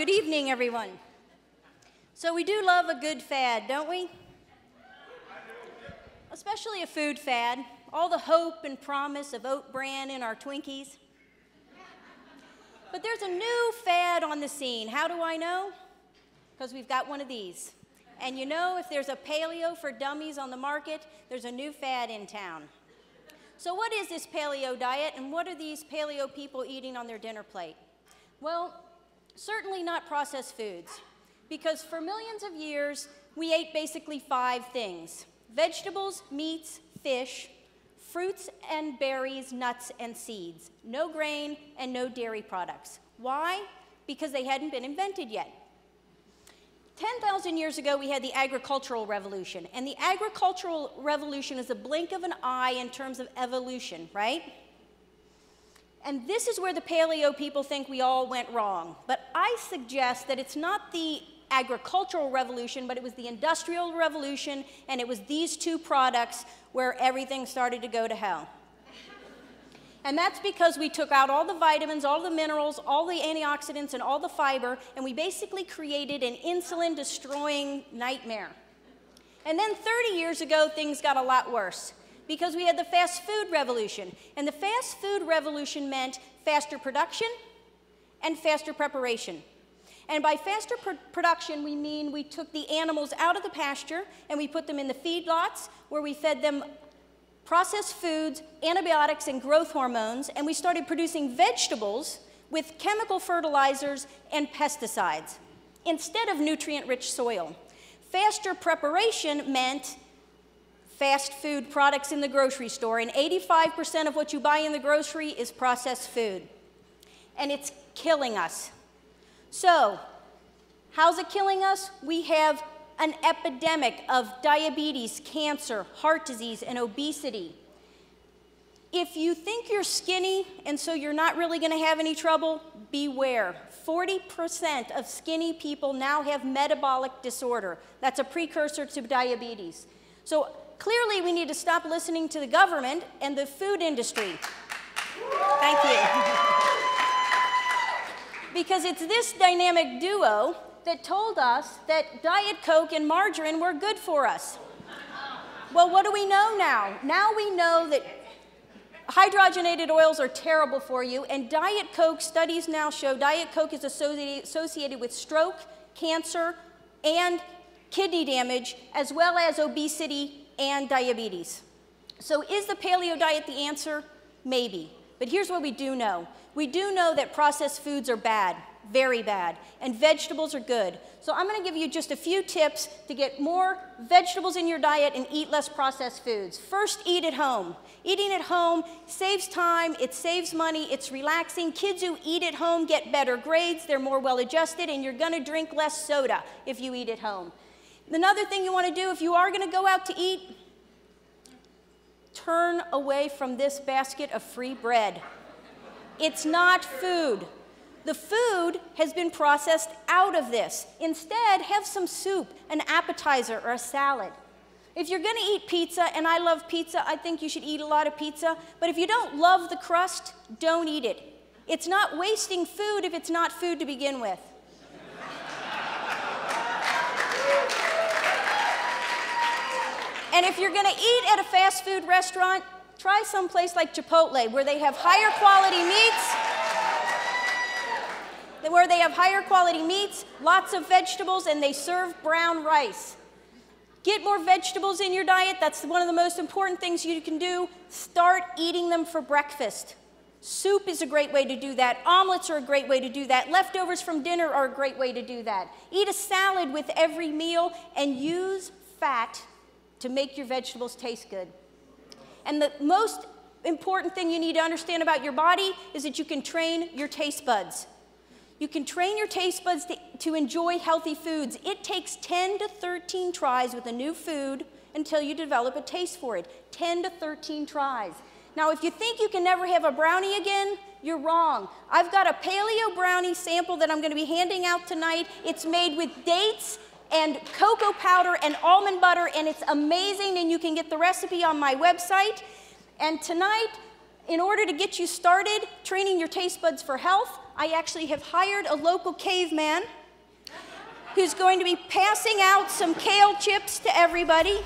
Good evening, everyone. So we do love a good fad, don't we? Especially a food fad. All the hope and promise of oat bran in our Twinkies. But there's a new fad on the scene. How do I know? Because we've got one of these. And you know, if there's a paleo for dummies on the market, there's a new fad in town. So what is this paleo diet, and what are these paleo people eating on their dinner plate? Well, certainly not processed foods, because for millions of years, we ate basically 5 things: vegetables, meats, fish, fruits and berries, nuts and seeds. No grain and no dairy products. Why? Because they hadn't been invented yet. 10,000 years ago, we had the agricultural revolution, and the agricultural revolution is a blink of an eye in terms of evolution, right? And this is where the paleo people think we all went wrong. But I suggest that it's not the agricultural revolution, but it was the industrial revolution, and it was these 2 products where everything started to go to hell. And that's because we took out all the vitamins, all the minerals, all the antioxidants, and all the fiber, and we basically created an insulin-destroying nightmare. And then 30 years ago, things got a lot worse, because we had the fast food revolution. And the fast food revolution meant faster production and faster preparation. And by faster production, we mean we took the animals out of the pasture and we put them in the feedlots, where we fed them processed foods, antibiotics, and growth hormones, and we started producing vegetables with chemical fertilizers and pesticides instead of nutrient-rich soil. Faster preparation meant fast food products in the grocery store, and 85% of what you buy in the grocery is processed food. And it's killing us. So, how's it killing us? We have an epidemic of diabetes, cancer, heart disease, and obesity. If you think you're skinny and so you're not really going to have any trouble, beware. 40% of skinny people now have metabolic disorder. That's a precursor to diabetes. So clearly we need to stop listening to the government and the food industry. Thank you. Because it's this dynamic duo that told us that Diet Coke and margarine were good for us. Well, what do we know now? Now we know that hydrogenated oils are terrible for you, and Diet Coke, studies now show Diet Coke is associated with stroke, cancer, and kidney damage, as well as obesity and diabetes. So is the paleo diet the answer? Maybe. But here's what we do know. We do know that processed foods are bad, very bad, and vegetables are good. So I'm going to give you just a few tips to get more vegetables in your diet and eat less processed foods. First, eat at home. Eating at home saves time, it saves money, it's relaxing. Kids who eat at home get better grades, they're more well-adjusted, and you're going to drink less soda if you eat at home. Another thing you want to do if you are going to go out to eat, turn away from this basket of free bread. It's not food. The food has been processed out of this. Instead, have some soup, an appetizer, or a salad. If you're going to eat pizza, and I love pizza, I think you should eat a lot of pizza, but if you don't love the crust, don't eat it. It's not wasting food if it's not food to begin with. And if you're going to eat at a fast food restaurant, try someplace like Chipotle, where they have higher quality meats, lots of vegetables, and they serve brown rice. Get more vegetables in your diet. That's one of the most important things you can do. Start eating them for breakfast. Soup is a great way to do that. Omelets are a great way to do that. Leftovers from dinner are a great way to do that. Eat a salad with every meal and use fat to make your vegetables taste good. And the most important thing you need to understand about your body is that you can train your taste buds. You can train your taste buds to enjoy healthy foods. It takes 10 to 13 tries with a new food until you develop a taste for it. 10 to 13 tries. Now, if you think you can never have a brownie again, you're wrong. I've got a paleo brownie sample that I'm going to be handing out tonight. It's made with dates and cocoa powder and almond butter, and it's amazing, and you can get the recipe on my website. And tonight, in order to get you started training your taste buds for health, I actually have hired a local caveman who's going to be passing out some kale chips to everybody.